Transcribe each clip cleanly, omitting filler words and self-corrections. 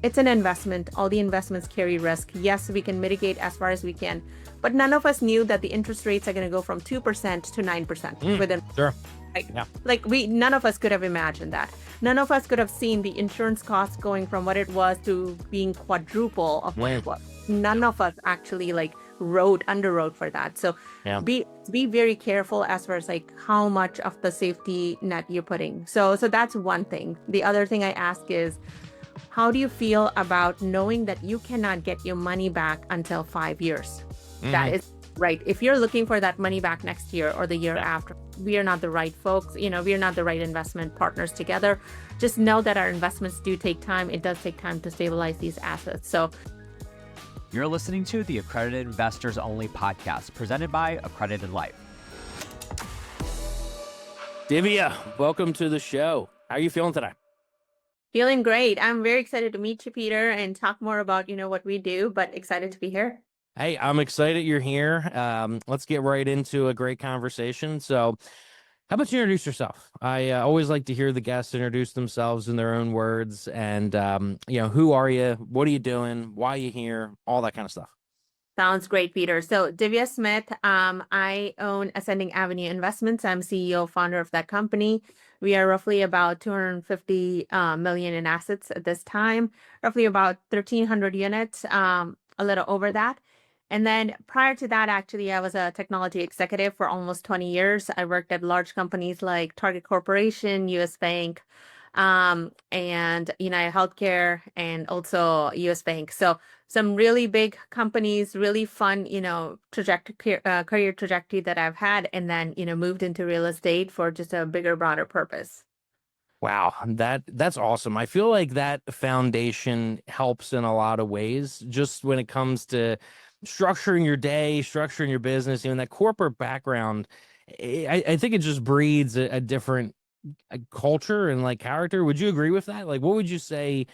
it's an investment. All the investments carry risk. Yes, we can mitigate as far as we can, but none of us knew that the interest rates are going to go from 2% to 9% within. Sure. Right? Yeah. Like none of us could have imagined that. None of us could have seen the insurance costs going from what it was to being quadruple of what it was. None of us actually underwrote for that. So Yeah. be very careful as far as like how much of the safety net you're putting. So that's one thing. The other thing I ask is, how do you feel about knowing that you cannot get your money back until 5 years? That is right. If you're looking for that money back next year or the year after, we are not the right folks. We are not the right investment partners together. Just know that our investments do take time. It does take time to stabilize these assets. So you're listening to the Accredited Investors Only podcast presented by Accredited Life. Divya, welcome to the show. How are you feeling today? Feeling great. I'm very excited to meet you, Peter, and talk more about, what we do, but excited to be here. Hey, I'm excited you're here. Let's get right into a great conversation. So how about you introduce yourself? I always like to hear the guests introduce themselves in their own words. And, who are you? What are you doing? Why are you here? All that kind of stuff. Sounds great, Peter. So Divya Smith, I own Ascending Avenue Investments. I'm CEO, founder of that company. We are roughly about 250 million in assets at this time, roughly about 1,300 units, a little over that. And then prior to that, actually, I was a technology executive for almost 20 years. I worked at large companies like Target Corporation, U.S. Bank, and United Healthcare, and also U.S. Bank. So some really big companies, really fun, career trajectory that I've had, and then, moved into real estate for just a bigger, broader purpose. Wow, that's awesome. I feel like that foundation helps in a lot of ways, just when it comes to structuring your day, structuring your business, that corporate background. I think it just breeds a different culture and like character. Would you agree with that? Like, what would you say?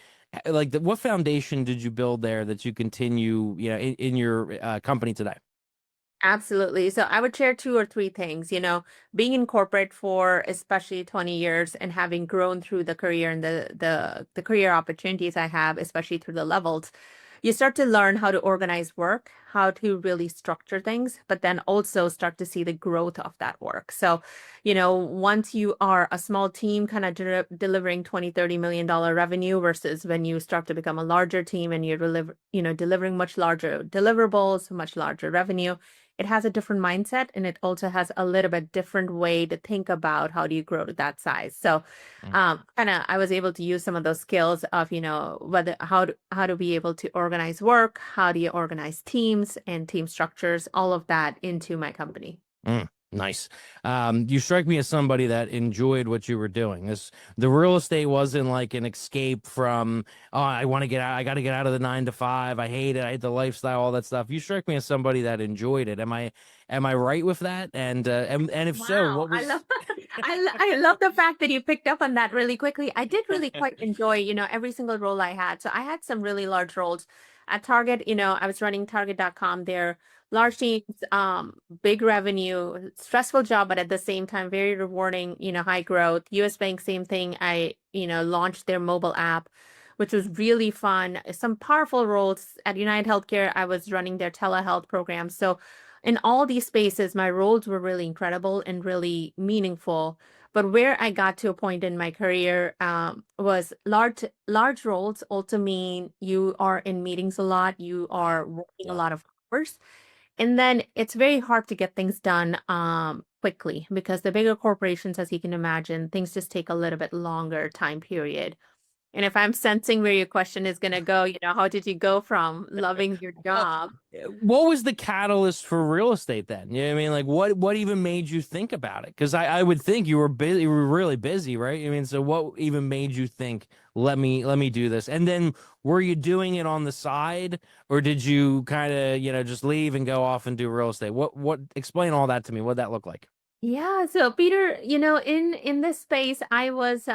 Like, what foundation did you build there that you continue, in your company today? Absolutely. So I would share 2 or 3 things, being in corporate for especially 20 years and having grown through the career and the career opportunities I have, especially through the levels, you start to learn how to organize work, how to really structure things, but then also start to see the growth of that work. So, once you are a small team kind of delivering $20-30 million revenue versus when you start to become a larger team and you're delivering much larger deliverables, much larger revenue, it has a different mindset, and it also has a little bit different way to think about how do you grow to that size. So I was able to use some of those skills of, how to be able to organize work, how do you organize teams and team structures, all of that into my company. Nice. You strike me as somebody that enjoyed what you were doing. The real estate wasn't like an escape from, I want to get out. I got to get out of the 9 to 5. I hate it. I hate the lifestyle, all that stuff. You strike me as somebody that enjoyed it. Am I right with that? And if so, what was? I love the fact that you picked up on that really quickly. I did really quite enjoy, every single role I had. So I had some really large roles at Target. I was running Target.com there. Large teams, big revenue, stressful job, but at the same time, very rewarding, high growth. US Bank, same thing. I, launched their mobile app, which was really fun. Some powerful roles at United Healthcare. I was running their telehealth program. So in all these spaces, my roles were really incredible and really meaningful. But where I got to a point in my career was large roles also mean you are in meetings a lot. You are working a lot of hours. And then it's very hard to get things done quickly because the bigger corporations, as you can imagine, things just take a little bit longer time period. And if I'm sensing where your question is going to go, how did you go from loving your job? What was the catalyst for real estate then? You know what I mean? Like, what even made you think about it? Because I would think you were busy, you were really busy, right? I mean, so what even made you think, let me do this? And then were you doing it on the side, or did you kind of, just leave and go off and do real estate? What explain all that to me. What'd that look like? Yeah. So Peter, in this space, I was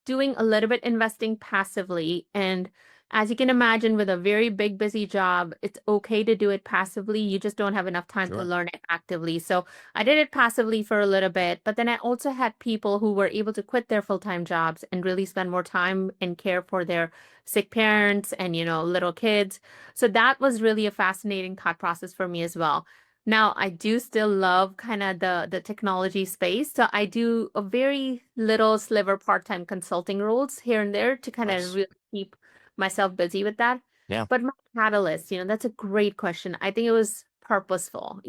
doing a little bit investing passively, and As you can imagine, with a very big, busy job, it's okay to do it passively. You just don't have enough time to Sure. learn it actively. So I did it passively for a little bit, but then I also had people who were able to quit their full-time jobs and really spend more time and care for their sick parents and, little kids. So that was really a fascinating thought process for me as well. Now, I do still love kind of the technology space. So I do a very little sliver part-time consulting roles here and there to kind of Nice. really keep myself busy with that. Yeah. But my catalyst, that's a great question. I think it was purposeful.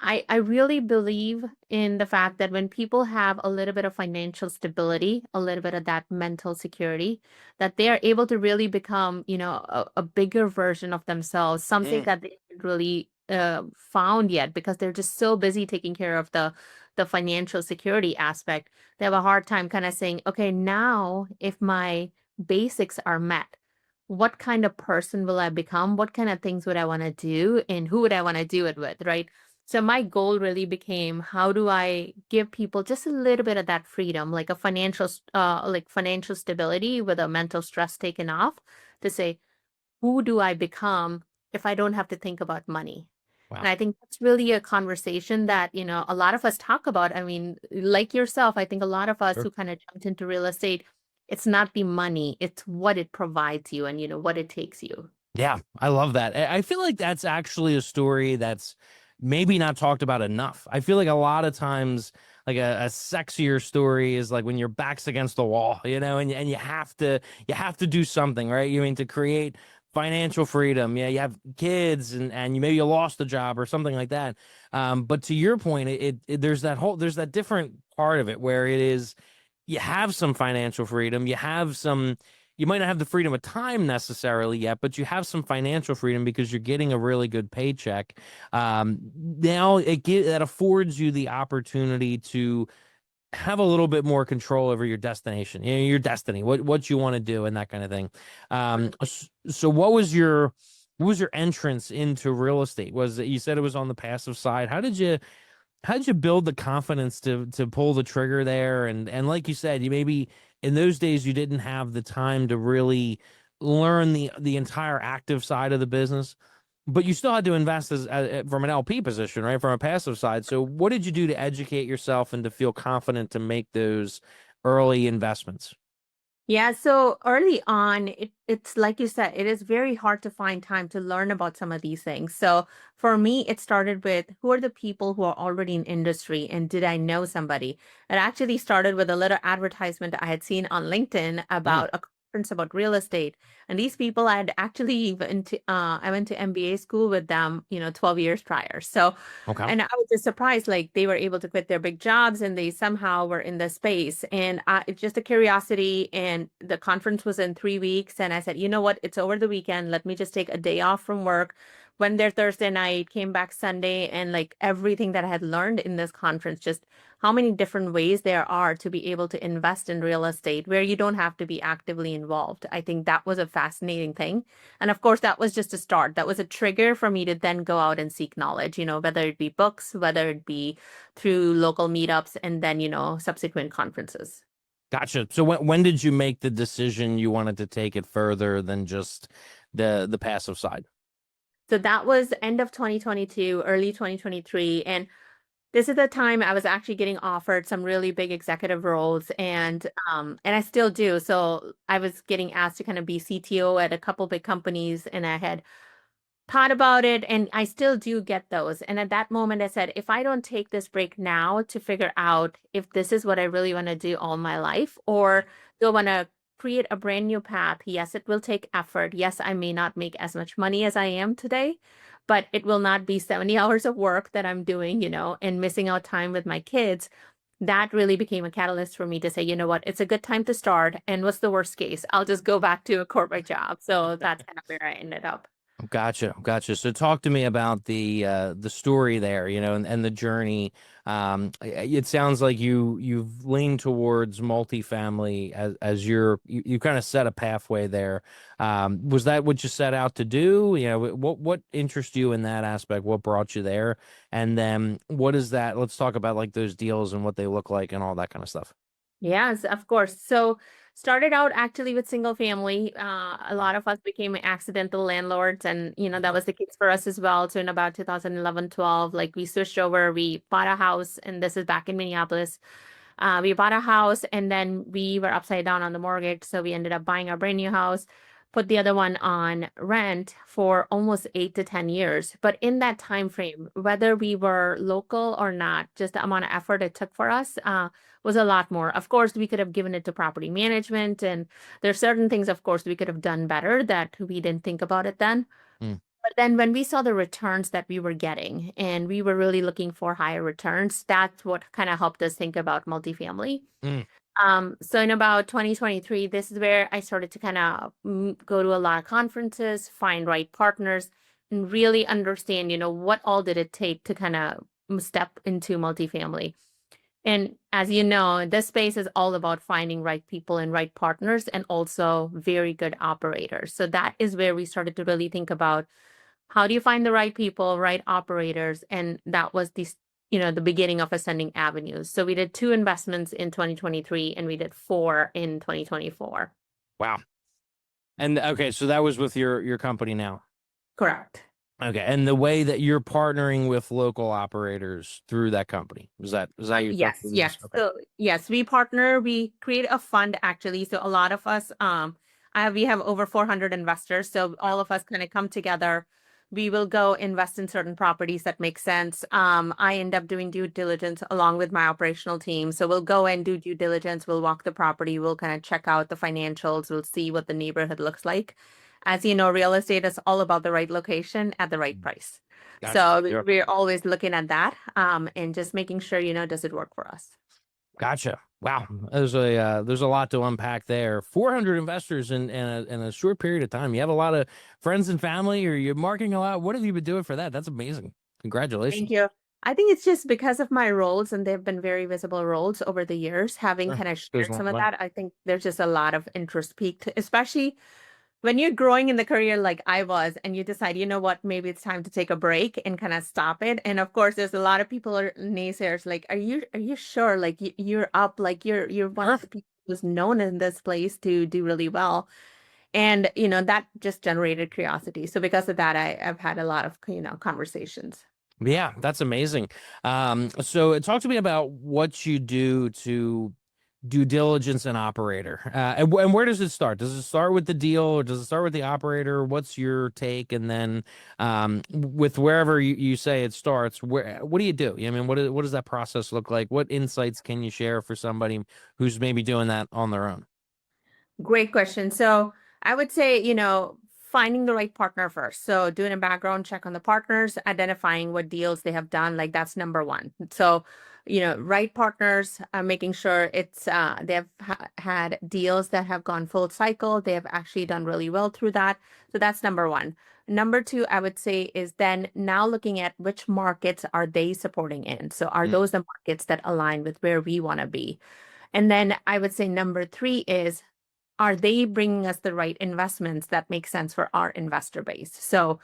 I really believe in the fact that when people have a little bit of financial stability, a little bit of that mental security, that they are able to really become, a bigger version of themselves, something Mm. that they haven't really found yet because they're just so busy taking care of the financial security aspect. They have a hard time kind of saying, okay, now if my basics are met, what kind of person will I become? What kind of things would I want to do? And who would I want to do it with? Right. So my goal really became, how do I give people just a little bit of that freedom, like a like financial stability with a mental stress taken off, to say, who do I become if I don't have to think about money? And Wow. I think that's really a conversation that, a lot of us talk about. I mean, like yourself, I think a lot of us Sure. who kind of jumped into real estate, it's not the money, it's what it provides you and, what it takes you. Yeah, I love that. I feel like that's actually a story that's maybe not talked about enough. I feel like a lot of times, like a sexier story is like when your back's against the wall, and you have to do something, right? You mean to create financial freedom. Yeah, you have kids and maybe you lost a job or something like that. But to your point, there's that different part of it where it is you have some financial freedom, you might not have the freedom of time necessarily yet, but you have some financial freedom because you're getting a really good paycheck. Now that affords you the opportunity to have a little bit more control over your destination, your destiny, what you want to do, and that kind of thing. So what was your entrance into real estate? Was it, you said it was on the passive side? How did you build the confidence to pull the trigger there? And like you said, you maybe in those days you didn't have the time to really learn the entire active side of the business, but you still had to invest from an LP position, right? From a passive side. So what did you do to educate yourself and to feel confident to make those early investments? Yeah, so early on, it's like you said, it is very hard to find time to learn about some of these things. So for me, it started with, who are the people who are already in industry and did I know somebody? It actually started with a little advertisement I had seen on LinkedIn Mm, about a conference about real estate. And these people I had actually I went to MBA school with them, 12 years prior. So okay. and I was just surprised, like they were able to quit their big jobs and they somehow were in the space. And it's just a curiosity. And the conference was in 3 weeks. And I said, you know what? It's over the weekend. Let me just take a day off from work. Went there Thursday night, came back Sunday, and like everything that I had learned in this conference, just how many different ways there are to be able to invest in real estate where you don't have to be actively involved. I think that was a fascinating thing. And of course, that was just a start. That was a trigger for me to then go out and seek knowledge, whether it be books, whether it be through local meetups, and then, subsequent conferences. Gotcha. So when did you make the decision you wanted to take it further than just the passive side? So that was end of 2022, early 2023. And this is the time I was actually getting offered some really big executive roles, and I still do. So I was getting asked to kind of be CTO at a couple big companies, and I had thought about it, and I still do get those. And at that moment, I said, if I don't take this break now to figure out if this is what I really want to do all my life, or do I want to create a brand new path? Yes, it will take effort. Yes, I may not make as much money as I am today, but it will not be 70 hours of work that I'm doing, and missing out time with my kids. That really became a catalyst for me to say, you know what, it's a good time to start. And what's the worst case? I'll just go back to a corporate job. So that's kind of where I ended up. Gotcha. So talk to me about the story there, and the journey. It sounds like you've leaned towards multifamily as you kind of set a pathway there. Was that what you set out to do? What interests you in that aspect? What brought you there? And then what is that? Let's talk about like those deals and what they look like and all that kind of stuff. Yes, of course. So Started out actually with single family. A lot of us became accidental landlords, and that was the case for us as well. So in about 2011, 12, like we switched over, we bought a house, and this is back in Minneapolis. We bought a house, and then we were upside down on the mortgage, so we ended up buying our brand new house, put the other one on rent for almost 8 to 10 years. But in that time frame, whether we were local or not, just the amount of effort it took for us was a lot more. Of course, we could have given it to property management, and there's certain things, of course, we could have done better that we didn't think about it then. Mm. But then when we saw the returns that we were getting and we were really looking for higher returns, that's what kind of helped us think about multifamily. Mm. So in about 2023, this is where I started to kind of go to a lot of conferences, find right partners, and really understand, what all did it take to kind of step into multifamily. And as you know, this space is all about finding right people and right partners and also very good operators. So that is where we started to really think about how do you find the right people, right operators? And that was the beginning of Ascending Avenues. So we did 2 investments in 2023 and we did 4 in 2024. Wow. And okay, so that was with your company now. Correct. Okay, and the way that you're partnering with local operators through that company, is that your Yes, company? yes. Okay. So yes, we partner, we create a fund actually. So a lot of us, we have over 400 investors. So all of us kind of come together. We will go invest in certain properties that make sense. I end up doing due diligence along with my operational team. So we'll go and do due diligence. We'll walk the property. We'll kind of check out the financials. We'll see what the neighborhood looks like. As you know, real estate is all about the right location at the right price. Gotcha. So Sure. we're always looking at that and just making sure, does it work for us? Gotcha. Wow. There's a lot to unpack there. 400 investors in a short period of time. You have a lot of friends and family, or you're marketing a lot. What have you been doing for that? That's amazing. Congratulations. Thank you. I think it's just because of my roles, and they've been very visible roles over the years, having Sure. kind of Goes shared a some long of way. that. I think there's just a lot of interest peaked, especially when you're growing in the career like I was, and you decide, you know what, maybe it's time to take a break and kind of stop it. And of course, there's a lot of people are naysayers, like, are you sure? Like you're up, like you're one of the people who's known in this place to do really well. And that just generated curiosity. So because of that, I've had a lot of conversations. Yeah, that's amazing. So talk to me about what you do to due diligence and operator. And where does it start? Does it start with the deal, or does it start with the operator? What's your take? And then with wherever you say it starts, what do you do? I mean, what does that process look like? What insights can you share for somebody who's maybe doing that on their own? Great question. So I would say, finding the right partner first. So doing a background check on the partners, identifying what deals they have done, like that's number one. So, right partners, making sure it's they have had deals that have gone full cycle. They have actually done really well through that. So that's number one. Number two, I would say, is then now looking at which markets are they supporting in. So are those the markets that align with where we want to be? And then I would say number three is, are they bringing us the right investments that make sense for our investor base? So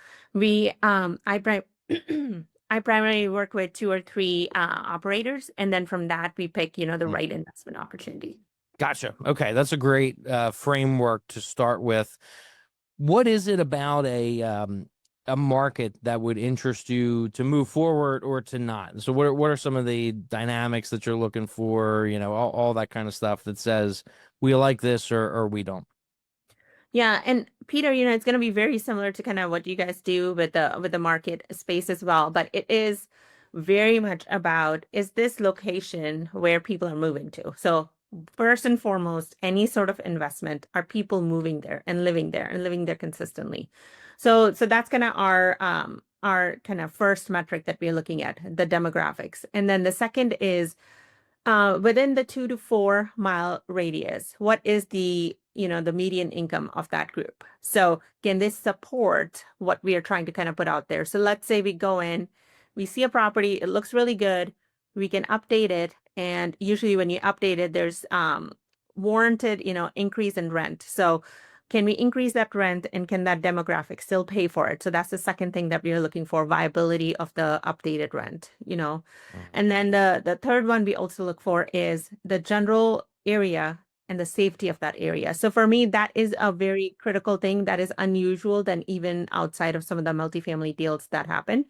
I primarily work with 2 or 3 operators, and then from that we pick, the right investment opportunity. Gotcha. Okay, that's a great framework to start with. What is it about a market that would interest you to move forward or to not? So what are some of the dynamics that you're looking for, all that kind of stuff that says we like this or we don't? Yeah, and Peter, it's going to be very similar to kind of what you guys do with the market space as well, but it is very much about, is this location where people are moving to? So first and foremost, any sort of investment, are people moving there and living there consistently? So that's kind of our kind of first metric that we're looking at, the demographics. And then the second is within the 2 to 4 mile radius, what is the median income of that group? So can this support what we are trying to kind of put out there? So let's say we go in, we see a property, it looks really good, we can update it. And usually when you update it, there's warranted, increase in rent. So can we increase that rent, and can that demographic still pay for it? So that's the second thing that we're looking for, viability of the updated rent, And then the third one we also look for is the general area and the safety of that area. So for me, that is a very critical thing that is unusual than even outside of some of the multifamily deals that happen.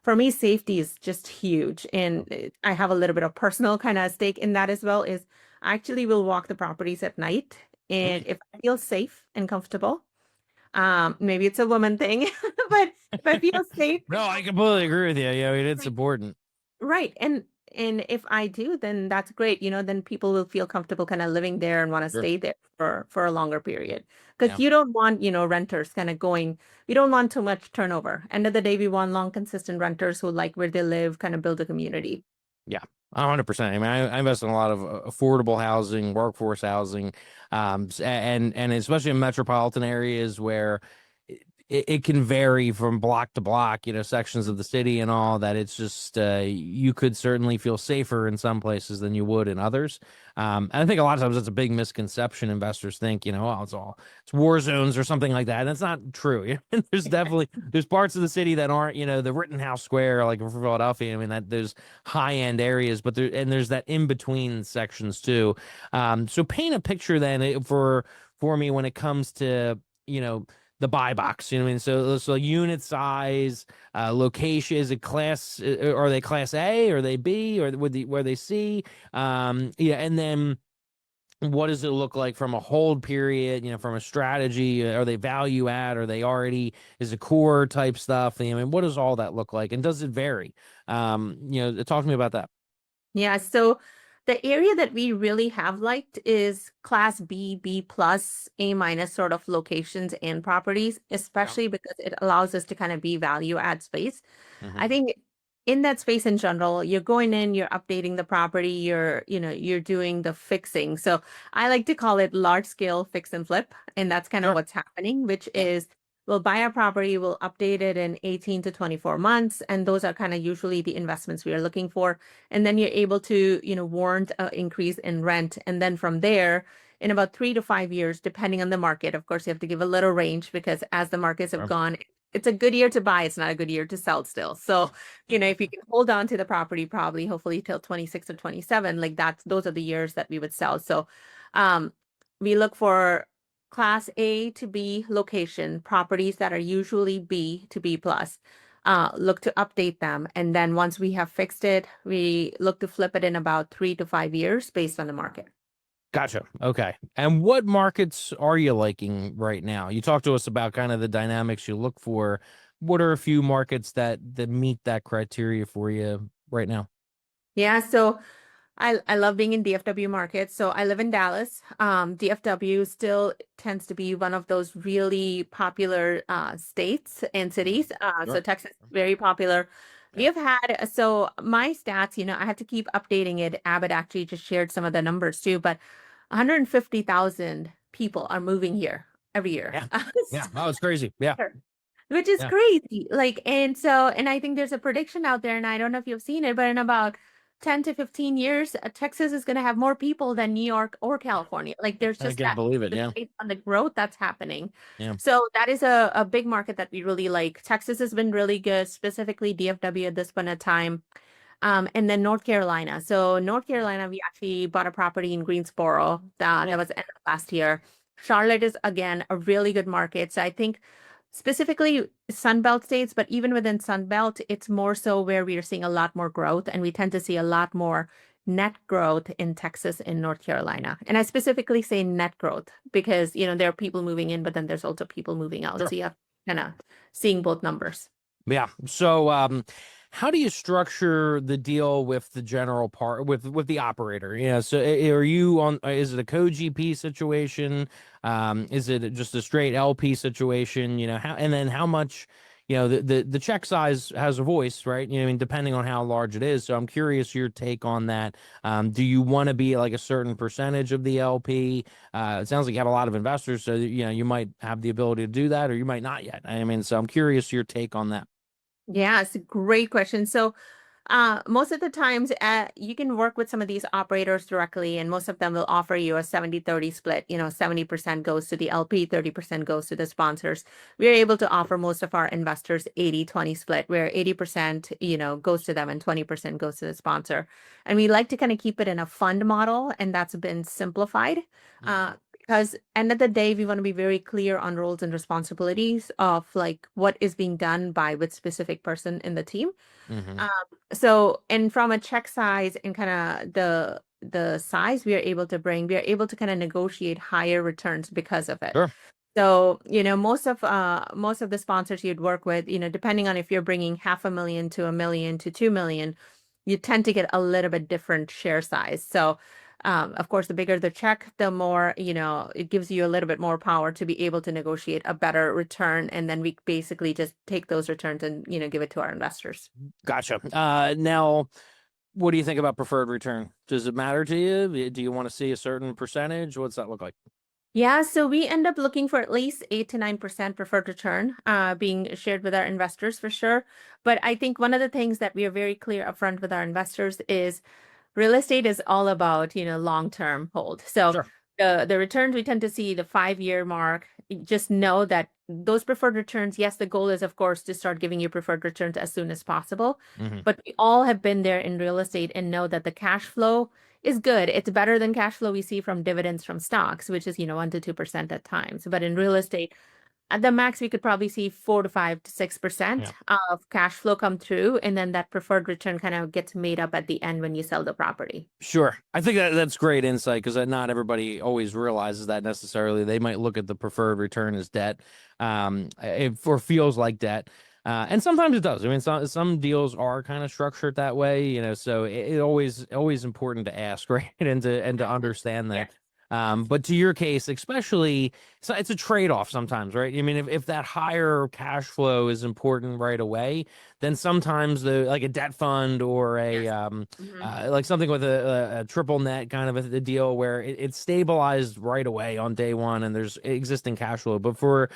For me, safety is just huge. And I have a little bit of personal kind of stake in that as well, is I actually will walk the properties at night. And if I feel safe and comfortable, maybe it's a woman thing, but if I feel safe, No, I completely agree with you. Yeah, it's important. right. And if I do, then that's great. Then people will feel comfortable kind of living there and want to Sure. stay there for a longer period. Because Yeah. you don't want, renters kind of going, you don't want too much turnover. End of the day, we want long, consistent renters who like where they live, kind of build a community. Yeah, 100%. I mean, I invest in a lot of affordable housing, workforce housing, and especially in metropolitan areas where it can vary from block to block, sections of the city and all that. It's just you could certainly feel safer in some places than you would in others. And I think a lot of times that's a big misconception. Investors think, oh, it's war zones or something like that. And that's not true. There's parts of the city that aren't, the Rittenhouse Square, like for Philadelphia. I mean, that there's high end areas, but there's that in between sections too. So paint a picture then for me when it comes to, the buy box, what I mean? So unit size, location, is it class, are they class A, or are they B, or were they C? And then what does it look like from a hold period, from a strategy? Are they value add? Are they already, is it core type stuff? I mean, what does all that look like? And does it vary? Talk to me about that. Yeah, so the area that we really have liked is class B, B plus, A minus sort of locations and properties, especially because it allows us to kind of be value add space. I think in that space in general, you're going in, you're updating the property, you're doing the fixing. So I like to call it large scale fix and flip. And that's kind of what's happening, which is we'll buy a property, we'll update it in 18 to 24 months. And those are kind of usually the investments we are looking for. And then you're able to, warrant an increase in rent. And then from there, in about 3 to 5 years, depending on the market, of course, you have to give a little range because as the markets have gone, it's a good year to buy. It's not a good year to sell still. So, if you can hold on to the property, probably hopefully till 26 or 27, like those are the years that we would sell. So, we look for class A to B location properties that are usually B to B plus. Look to update them. And then once we have fixed it, we look to flip it in about 3 to 5 years based on the market. Gotcha. Okay. And what markets are you liking right now? You talked to us about kind of the dynamics you look for. What are a few markets that meet that criteria for you right now? Yeah, so I love being in DFW markets. So I live in Dallas. DFW still tends to be one of those really popular states and cities. So Texas is very popular. We have had, so my stats, I had to keep updating it. Abbott actually just shared some of the numbers too, but 150,000 people are moving here every year. Yeah. Oh, it's crazy. Yeah. Which is crazy. And I think there's a prediction out there, and I don't know if you've seen it, but in about 10 to 15 years, Texas is going to have more people than New York or California. Like there's just I can't believe it. Yeah. based on the growth that's happening. Yeah. So that is a big market that we really like. Texas has been really good, specifically DFW at this point of time. And then North Carolina. So North Carolina, we actually bought a property in Greensboro. That was end of last year. Charlotte is again a really good market. So I think specifically Sunbelt states, but even within Sunbelt, it's more so where we are seeing a lot more growth, and we tend to see a lot more net growth in Texas and North Carolina. And I specifically say net growth because, there are people moving in, but then there's also people moving out. So you have kind of seeing both numbers. Yeah. So, how do you structure the deal with the general part with the operator? So are you on? Is it a co-GP situation? Is it just a straight LP situation? How much? The check size has a voice, right? I mean, depending on how large it is. So I'm curious your take on that. Do you want to be like a certain percentage of the LP? It sounds like you have a lot of investors, so you might have the ability to do that, or you might not yet. I mean, so I'm curious your take on that. Yeah, it's a great question. So Most of the times, you can work with some of these operators directly, and most of them will offer you a 70-30 split. 70% goes to the LP, 30% goes to the sponsors. We're able to offer most of our investors 80-20 split, where 80%, goes to them and 20% goes to the sponsor. And we like to kind of keep it in a fund model, and that's been simplified. Because end of the day, we want to be very clear on roles and responsibilities of like what is being done by which specific person in the team. So, and from a check size and kind of the size we are able to kind of negotiate higher returns because of it. Sure. So, most of the sponsors you'd work with, depending on if you're bringing $500,000 to $1 million to $2 million, you tend to get a little bit different share size. So, of course, the bigger the check, the more, it gives you a little bit more power to be able to negotiate a better return. And then we basically just take those returns and, give it to our investors. Gotcha. Now, what do you think about preferred return? Does it matter to you? Do you want to see a certain percentage? What's that look like? Yeah, so we end up looking for at least 8 to 9% preferred return being shared with our investors for sure. But I think one of the things that we are very clear upfront with our investors is real estate is all about, long-term hold. So Sure. the returns we tend to see the 5-year mark, just know that those preferred returns, yes, the goal is, of course, to start giving you preferred returns as soon as possible. But we all have been there in real estate and know that the cash flow is good. It's better than cash flow we see from dividends from stocks, which is, 1 to 2% at times. But in real estate, at the max, we could probably see 4 to 5 to 6% of cash flow come through, and then that preferred return kind of gets made up at the end when you sell the property. Sure. I think that's great insight because not everybody always realizes that necessarily. They might look at the preferred return as debt, or feels like debt. And sometimes it does. I mean, some deals are kind of structured that way, so it always important to ask, right? And to understand that. But to your case, especially, so it's a trade-off sometimes, right? I mean, if that higher cash flow is important right away, then sometimes like a debt fund or a like something with a triple net kind of a deal where it's stabilized right away on day one and there's existing cash flow. But for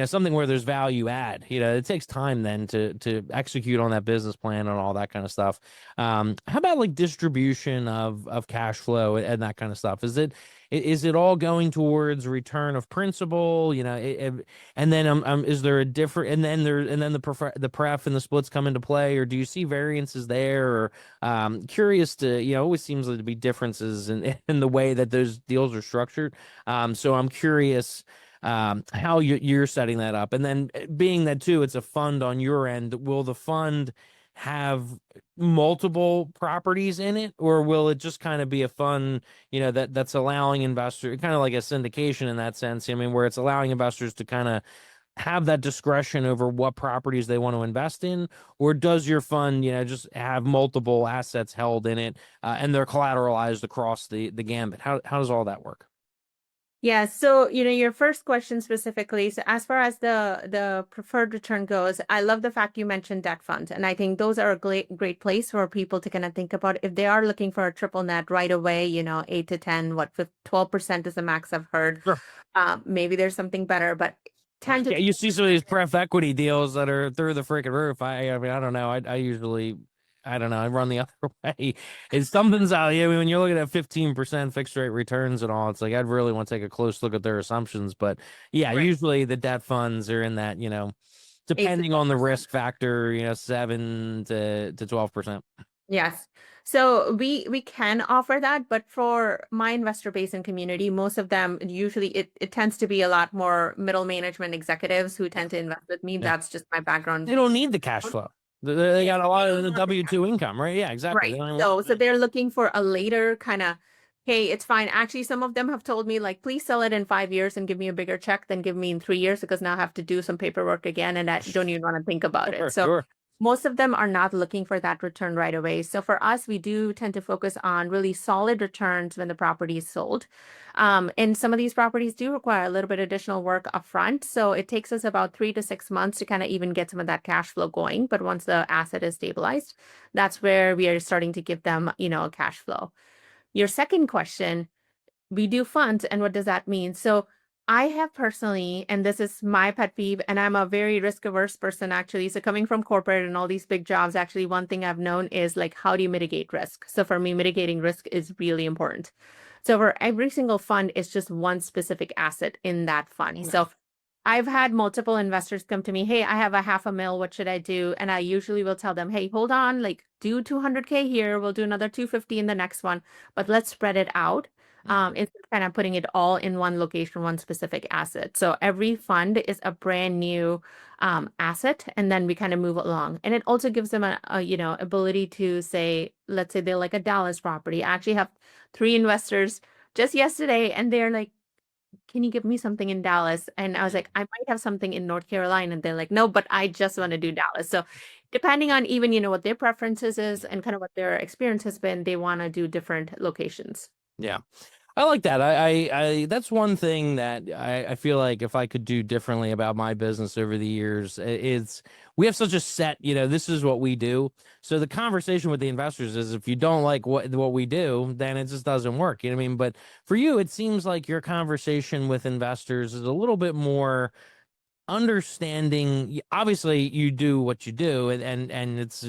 something where there's value add, it takes time then to execute on that business plan and all that kind of stuff. How about like distribution of cash flow and that kind of stuff? Is it all going towards return of principal? And then is there a different? And then the pref and the splits come into play, or do you see variances there? Or curious to always seems like to be differences in the way that those deals are structured. So I'm curious how you're setting that up, and then being that too, it's a fund on your end. Will the fund have multiple properties in it, or will it just kind of be a fund that's allowing investors, kind of like a syndication in that sense? I mean, where it's allowing investors to kind of have that discretion over what properties they want to invest in, or does your fund just have multiple assets held in it and they're collateralized across the gambit? How does all that work? Yeah, so your first question specifically. So as far as the preferred return goes, I love the fact you mentioned debt funds, and I think those are a great place for people to kind of think about if they are looking for a triple net right away. 8 to 10, 12% is the max I've heard. Sure. Maybe there's something better, but 10 to yeah, you see some of these pref equity deals that are through the freaking roof. I mean, I don't know. I usually. I don't know. I run the other way. It's something's out. Yeah, when you're looking at 15% fixed rate returns and all, it's like I'd really want to take a close look at their assumptions. But yeah, Right. Usually the debt funds are in that, depending on the risk factor, 7 to 12%. Yes. So we can offer that, but for my investor base and community, most of them usually it tends to be a lot more middle management executives who tend to invest with me. Yeah. That's just my background. They don't need the cash flow. They got a lot of the W-2 income, right? Yeah, exactly. Right. So they're looking for a later kind of, hey, it's fine. Actually, some of them have told me, like, please sell it in 5 years and give me a bigger check than give me in 3 years, because now I have to do some paperwork again and I don't even want to think about it. So Sure. most of them are not looking for that return right away. So for us, we do tend to focus on really solid returns when the property is sold. And some of these properties do require a little bit additional work upfront. So it takes us about 3 to 6 months to kind of even get some of that cash flow going. But once the asset is stabilized, that's where we are starting to give them, a cash flow. Your second question, we do funds. And what does that mean? So I have personally, and this is my pet peeve, and I'm a very risk averse person actually. So coming from corporate and all these big jobs, actually one thing I've known is like, how do you mitigate risk? So for me, mitigating risk is really important. So for every single fund, it's just one specific asset in that fund. So I've had multiple investors come to me, hey, I have a half a mil, what should I do? And I usually will tell them, hey, hold on, like do 200K here, we'll do another 250 in the next one, but let's spread it out. Instead of kind of putting it all in one location, one specific asset. So every fund is a brand new asset, and then we kind of move along. And it also gives them a ability to say, let's say they're like a Dallas property. I actually have 3 investors just yesterday, and they're like, can you give me something in Dallas? And I was like, I might have something in North Carolina. And they're like, no, but I just want to do Dallas. So depending on even, what their preferences is and kind of what their experience has been, they want to do different locations. Yeah. I like that. I that's one thing that I feel like if I could do differently about my business over the years, it's we have such a set, this is what we do. So the conversation with the investors is if you don't like what we do, then it just doesn't work. You know what I mean? But for you, it seems like your conversation with investors is a little bit more understanding. Obviously you do what you do, and it's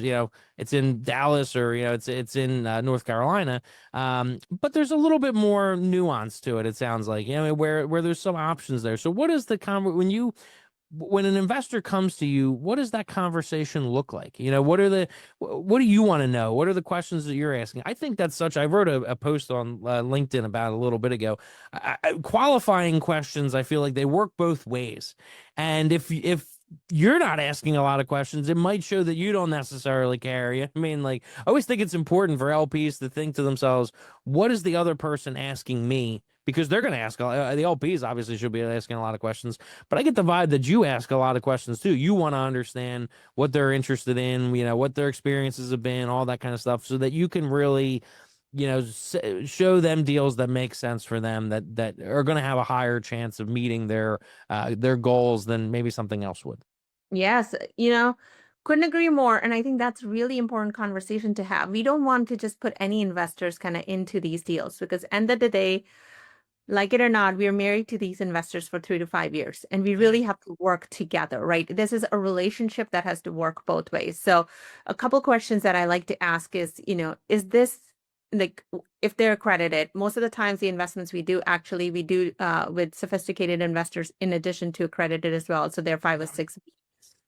it's in Dallas, or it's in North Carolina, but there's a little bit more nuance to it, it sounds like, where there's some options there. So what is the when an investor comes to you, what does that conversation look like? What do you want to know? What are the questions that you're asking? I think that's I wrote a post on LinkedIn about a little bit ago. Qualifying questions, I feel like they work both ways. And if you're not asking a lot of questions, it might show that you don't necessarily care. I mean, like, I always think it's important for LPs to think to themselves, what is the other person asking me? Because they're going to ask, the LPs obviously should be asking a lot of questions, but I get the vibe that you ask a lot of questions too. You want to understand what they're interested in, what their experiences have been, all that kind of stuff, so that you can really, show them deals that make sense for them, that are going to have a higher chance of meeting their goals than maybe something else would. Yes, couldn't agree more. And I think that's really important conversation to have. We don't want to just put any investors kind of into these deals, because end of the day, like it or not, we are married to these investors for 3 to 5 years, and we really have to work together, right? This is a relationship that has to work both ways. So a couple questions that I like to ask is, is this like, if they're accredited, most of the times the investments we do with sophisticated investors in addition to accredited as well. So they're 5 or 6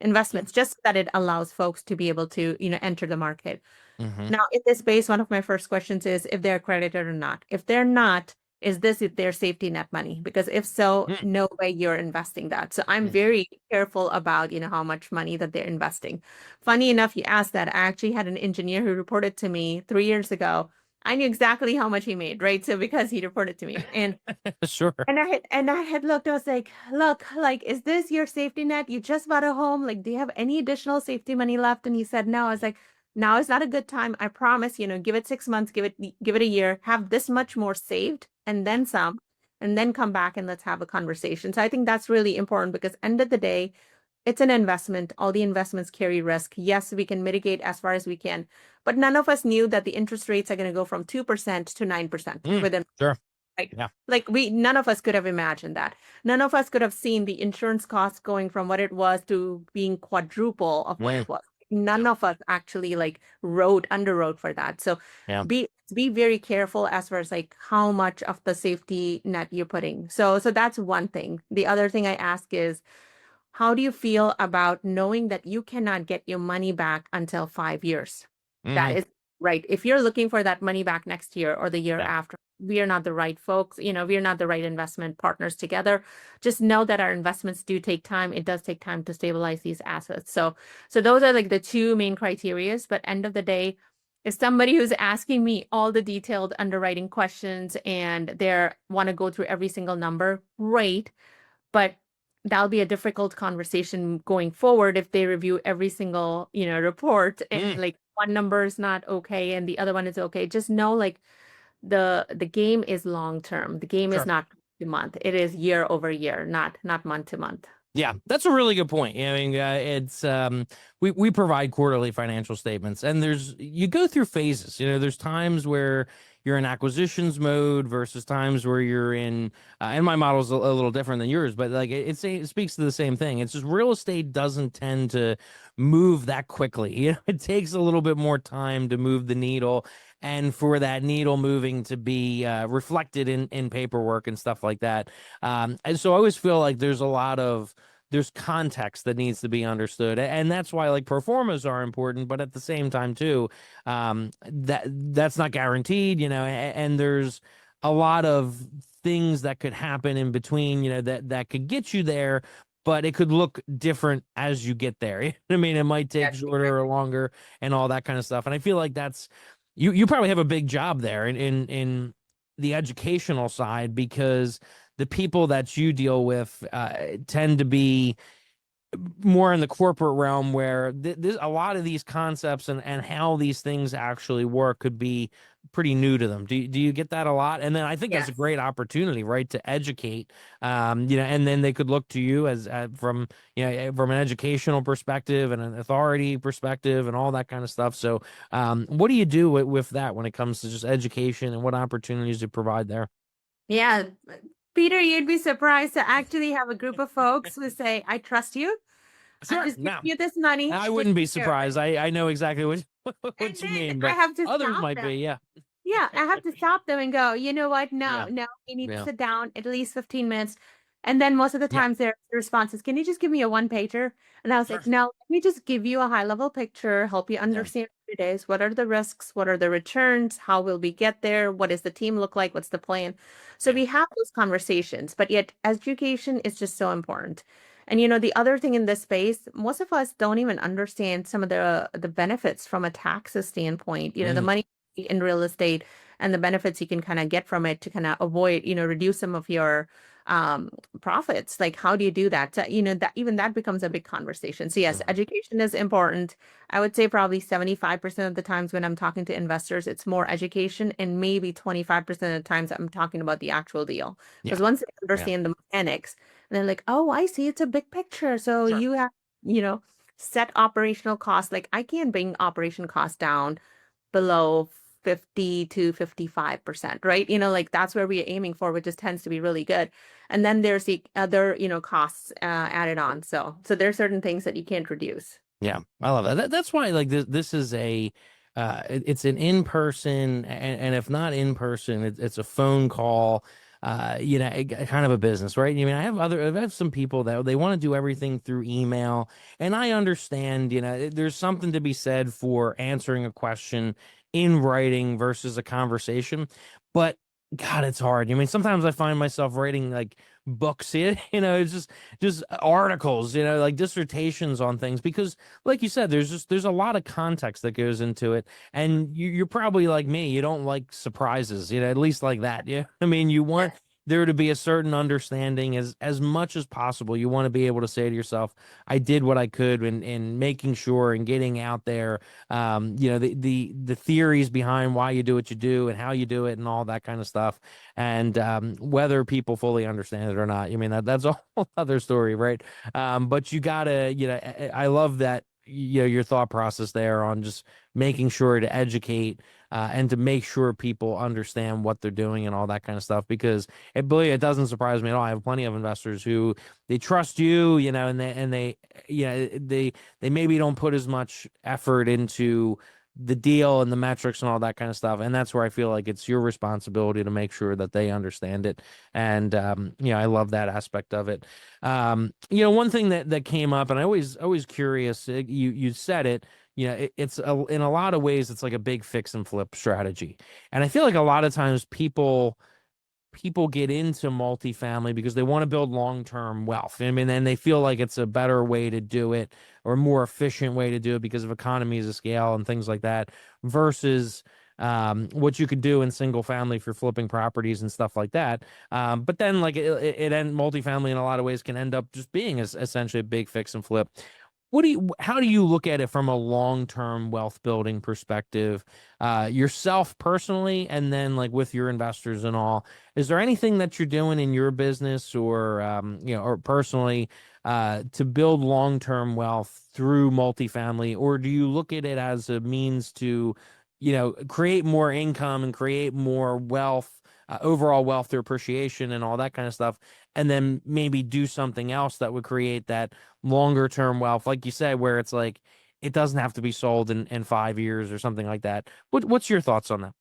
investments, just so that it allows folks to be able to, enter the market. Now, in this space, one of my first questions is if they're accredited or not. If they're not, is this their safety net money? Because if so, no way you're investing that. So I'm very careful about, how much money that they're investing. Funny enough, you asked that. I actually had an engineer who reported to me 3 years ago. I knew exactly how much he made, right? So because he reported to me, and Sure. and I had looked, I was like, look, like, is this your safety net? You just bought a home. Like, do you have any additional safety money left? And he said, no. I was like, now is not a good time. I promise, give it 6 months, give it a year, have this much more saved and then some, and then come back and let's have a conversation. So I think that's really important, because end of the day, it's an investment. All the investments carry risk. Yes, we can mitigate as far as we can, but none of us knew that the interest rates are going to go from 2% to 9% within. Sure. Like, yeah. Like none of us could have imagined that. None of us could have seen the insurance costs going from what it was to being quadruple of what it was. None of us actually underwrote for that. So be very careful as far as like how much of the safety net you're putting. So that's one thing. The other thing I ask is, how do you feel about knowing that you cannot get your money back until 5 years? That is right. If you're looking for that money back next year or the year after, we are not the right folks. We are not the right investment partners together. Just know that our investments do take time. It does take time to stabilize these assets. So those are like the 2 main criterias. But end of the day, if somebody who's asking me all the detailed underwriting questions and they want to go through every single number, great. But that'll be a difficult conversation going forward if they review every single, report and like one number is not okay and the other one is okay. Just know, like, the game is long term. The game is not month. It is year over year, not month to month. Yeah, that's a really good point. I mean, it's we provide quarterly financial statements, and you go through phases. There's times where you're in acquisitions mode versus times where you're in, and my model's a little different than yours, but like it speaks to the same thing. It's just real estate doesn't tend to move that quickly. You know, it takes a little bit more time to move the needle, and for that needle moving to be reflected in paperwork and stuff like that. And so I always feel like there's context that needs to be understood, and that's why like pro formas are important, but at the same time too, that's not guaranteed, you know, and there's a lot of things that could happen in between, you know, that could get you there, but it could look different as you get there. You know what I mean? It might take shorter or longer and all that kind of stuff. And I feel like that's you probably have a big job there in the educational side, because the people that you deal with tend to be more in the corporate realm, where a lot of these concepts and how these things actually work could be pretty new to them. Do you get that a lot? And then I think that's a great opportunity, right, to educate, you know, and then they could look to you as from, you know, from an educational perspective and an authority perspective and all that kind of stuff. So what do you do with that when it comes to just education, and what opportunities you provide there? Yeah. Peter, you'd be surprised to actually have a group of folks who say, I trust you. Sure. I just give No, you this money. I wouldn't be surprised. I know exactly what And you then mean, I but have to others stop might them. be. Yeah. Yeah, I have to stop them and go, you know what? Yeah. No, we need to Yeah. sit down at least 15 minutes. And then most of the Yeah. times their response is, can you just give me a one pager? And I was Sure. like, no, let me just give you a high level picture, help you Yeah. understand what it is. What are the risks? What are the returns? How will we get there? What does the team look like? What's the plan? So Yeah. we have those conversations, but yet education is just so important. And you know, the other thing in this space, most of us don't even understand some of the benefits from a taxes standpoint. You know, the money in real estate and the benefits you can kind of get from it to kind of avoid, you know, reduce some of your profits. Like, how do you do that? So, you know, that even that becomes a big conversation. So yes, education is important. I would say probably 75% of the times when I'm talking to investors, it's more education, and maybe 25% of the times I'm talking about the actual deal. Because once they understand the mechanics, and they're like, oh, I see, it's a big picture. So Sure. you have, you know, set operational costs. Like I can bring operation costs down below 50 to 55%, right? You know, like that's where we're aiming for, which just tends to be really good. And then there's the other, you know, costs added on. So there's certain things that you can't reduce. Yeah, I love that. That's why like this is a it's an in-person, and if not in person, it's a phone call. You know, kind of a business, right? I mean, I have some people that they want to do everything through email, and I understand, you know, there's something to be said for answering a question in writing versus a conversation, but God, it's hard. I mean, sometimes I find myself writing like books, you know, it's just articles, you know, like dissertations on things, because like you said, there's a lot of context that goes into it, and you're probably like me, you don't like surprises, you know, at least like that. Yeah, I mean, you want there to be a certain understanding as much as possible. You want to be able to say to yourself, I did what I could in making sure and getting out there, you know, the theories behind why you do what you do and how you do it and all that kind of stuff, and whether people fully understand it or not, I mean, that's a whole other story, right? But you gotta, you know, I love that, you know, your thought process there on just making sure to educate and to make sure people understand what they're doing and all that kind of stuff, because believe it doesn't surprise me at all. I have plenty of investors who they trust you, you know, and they you know, they maybe don't put as much effort into the deal and the metrics and all that kind of stuff, and that's where I feel like it's your responsibility to make sure that they understand it. And you know, I love that aspect of it. You know, one thing that came up, and I always curious, you said it, you know, it's in a lot of ways it's like a big fix and flip strategy, and I feel like a lot of times people get into multifamily because they want to build long-term wealth. I mean, and they feel like it's a better way to do it, or a more efficient way to do it because of economies of scale and things like that, versus what you could do in single family for flipping properties and stuff like that. But then like multifamily in a lot of ways can end up just being essentially a big fix and flip. How do you look at it from a long-term wealth building perspective, yourself personally, and then like with your investors and all? Is there anything that you're doing in your business or, you know, or personally, to build long-term wealth through multifamily, or do you look at it as a means to create more income and create more wealth, overall wealth through appreciation and all that kind of stuff, and then maybe do something else that would create that longer term wealth, like you said, where it's like it doesn't have to be sold in 5 years or something like that. What's your thoughts on that?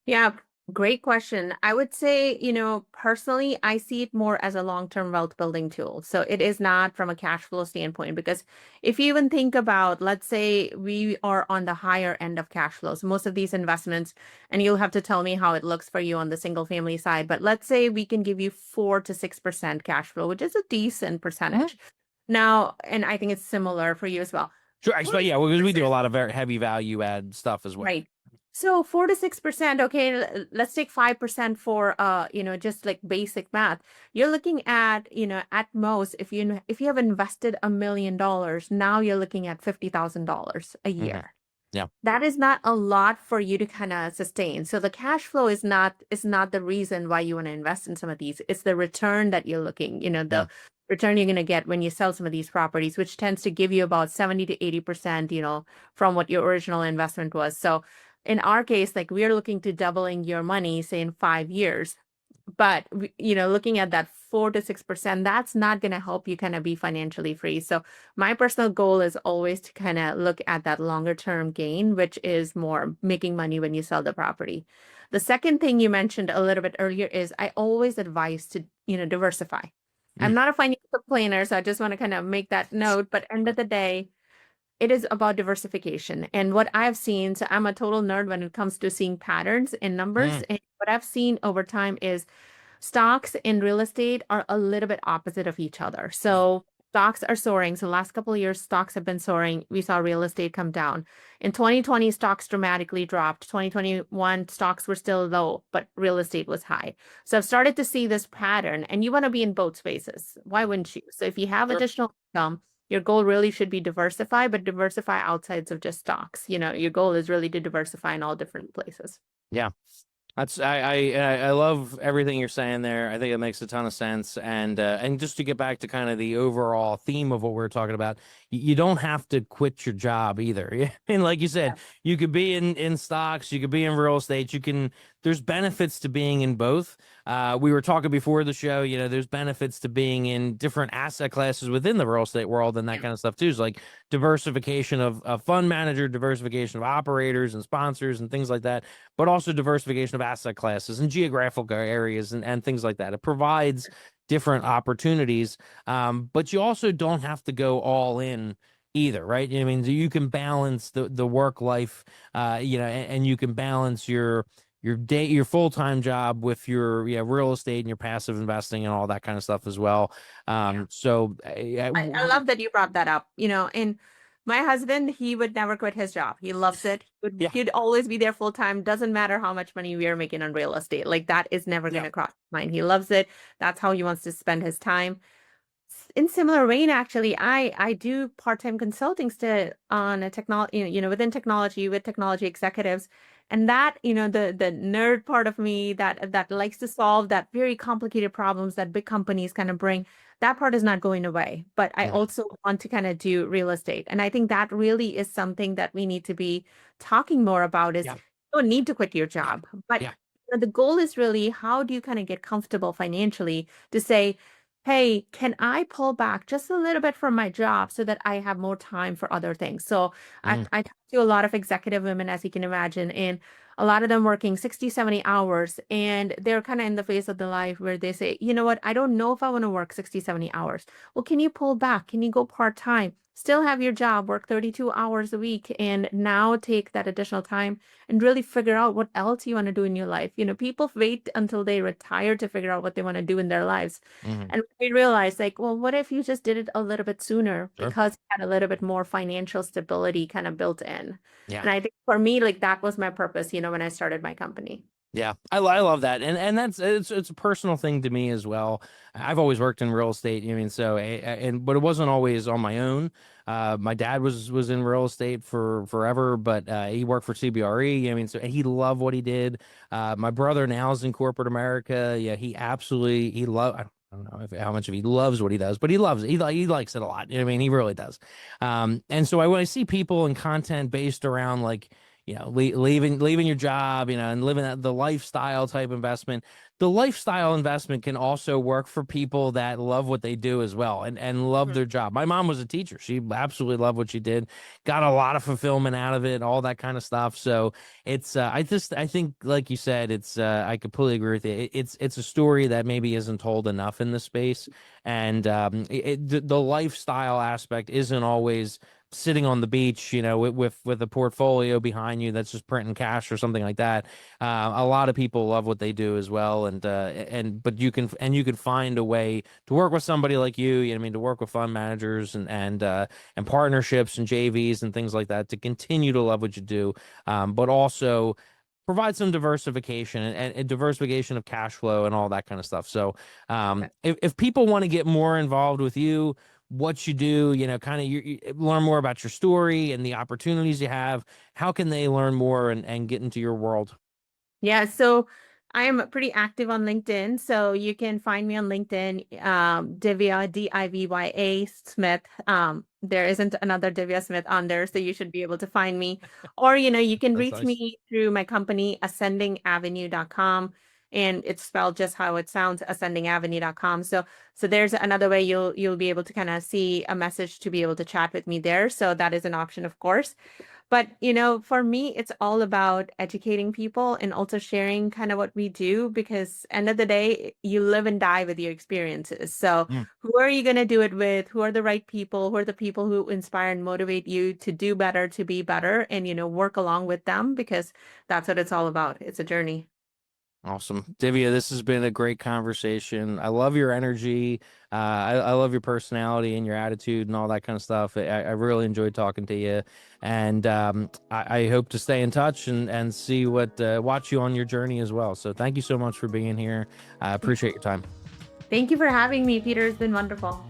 Yeah, great question. I would say, personally, I see it more as a long-term wealth building tool. So it is not from a cash flow standpoint, because if you even think about, let's say we are on the higher end of cash flows, most of these investments, and you'll have to tell me how it looks for you on the single family side, but let's say we can give you 4 to 6% cash flow, which is a decent percentage. Now, and I think it's similar for you as well. Sure, but yeah, because we do a lot of very heavy value add stuff as well. Right. So 4 to 6%, okay, let's take 5% for just like basic math. You're looking at, at most, if you have invested $1 million, now you're looking at $50,000 a year. Yeah. That is not a lot for you to kind of sustain. So the cash flow is not the reason why you want to invest in some of these. It's the return that you're looking, the return you're going to get when you sell some of these properties, which tends to give you about 70 to 80%, from what your original investment was. So in our case, like, we are looking to doubling your money, say, in 5 years. But, looking at that 4 to 6%, that's not going to help you kind of be financially free. So my personal goal is always to kind of look at that longer term gain, which is more making money when you sell the property. The second thing you mentioned a little bit earlier is I always advise to, diversify. I'm not a financial planner, so I just want to kind of make that note. But end of the day, it is about diversification. And what I've seen, so I'm a total nerd when it comes to seeing patterns in numbers. And what I've seen over time is stocks and real estate are a little bit opposite of each other. So stocks are soaring. So the last couple of years, stocks have been soaring. We saw real estate come down. In 2020, stocks dramatically dropped. 2021, stocks were still low, but real estate was high. So I've started to see this pattern, and you want to be in both spaces. Why wouldn't you? So if you have additional income, your goal really should be diversify, but diversify outsides of just stocks. Your goal is really to diversify in all different places. Yeah. I love everything you're saying there. I think it makes a ton of sense. And just to get back to kind of the overall theme of what we're talking about, you don't have to quit your job either. And like you said, you could be in stocks, you could be in real estate, there's benefits to being in both. We were talking before the show, there's benefits to being in different asset classes within the real estate world and that kind of stuff too. So like diversification of fund manager, diversification of operators and sponsors and things like that, but also diversification of asset classes and geographical areas and things like that. It provides different opportunities, but you also don't have to go all in either, right? I mean, you can balance the work life, and you can balance your full-time job with your real estate and your passive investing and all that kind of stuff as well. So I love that you brought that up. And my husband, he would never quit his job. He loves it. He'd always be there full time. Doesn't matter how much money we are making on real estate. Like, that is never going to cross his mind. He loves it. That's how he wants to spend his time. In similar vein, actually, I do part-time consulting still on a technology, within technology with technology executives. And that, the nerd part of me that likes to solve that very complicated problems that big companies kind of bring, that part is not going away. But I also want to kind of do real estate. And I think that really is something that we need to be talking more about is you don't need to quit your job. But the goal is really, how do you kind of get comfortable financially to say, hey, can I pull back just a little bit from my job so that I have more time for other things? So I talk to a lot of executive women, as you can imagine, and a lot of them working 60, 70 hours. And they're kind of in the phase of the life where they say, you know what, I don't know if I want to work 60, 70 hours. Well, can you pull back? Can you go part-time? Still have your job, work 32 hours a week, and now take that additional time and really figure out what else you want to do in your life. People wait until they retire to figure out what they want to do in their lives. And we realize, like, well, what if you just did it a little bit sooner because you had a little bit more financial stability kind of built in? Yeah. And I think for me, like, that was my purpose, when I started my company. Yeah, I love that, and that's it's a personal thing to me as well. I've always worked in real estate, but it wasn't always on my own. My dad was in real estate for forever, but he worked for CBRE. So he loved what he did. My brother now is in corporate America. Yeah, he loved. I don't know how much of he loves what he does, but he loves it. He likes it a lot. He really does. And so when I see people in content based around like, leaving your job, and living the lifestyle type investment. The lifestyle investment can also work for people that love what they do as well, and love their job. My mom was a teacher. She absolutely loved what she did, got a lot of fulfillment out of it, all that kind of stuff. So it's I think, like you said, it's I completely agree with you. It's a story that maybe isn't told enough in this space, and the lifestyle aspect isn't always sitting on the beach, with a portfolio behind you that's just printing cash or something like that. A lot of people love what they do as well, but you can find a way to work with somebody like you. I mean, to work with fund managers and partnerships and JVs and things like that to continue to love what you do, but also provide some diversification and diversification of cash flow and all that kind of stuff. So if people want to get more involved with you, what you do, kind of you learn more about your story and the opportunities you have, how can they learn more and get into your world? Yeah, so I'm pretty active on LinkedIn. So you can find me on LinkedIn, Divya, Divya Smith. There isn't another Divya Smith on there, so you should be able to find me. Or, you can That's reach nice. me through my company, ascendingavenue.com. And it's spelled just how it sounds, ascendingavenue.com. So there's another way you'll be able to kind of see a message to be able to chat with me there. So that is an option, of course. But, for me, it's all about educating people and also sharing kind of what we do, because end of the day, you live and die with your experiences. So Mm. who are you going to do it with? Who are the right people? Who are the people who inspire and motivate you to do better, to be better, and, work along with them, because that's what it's all about. It's a journey. Awesome. Divya, this has been a great conversation. I love your energy. I love your personality and your attitude and all that kind of stuff. I really enjoyed talking to you. And I hope to stay in touch and see watch you on your journey as well. So thank you so much for being here. I appreciate your time. Thank you for having me, Peter. It's been wonderful.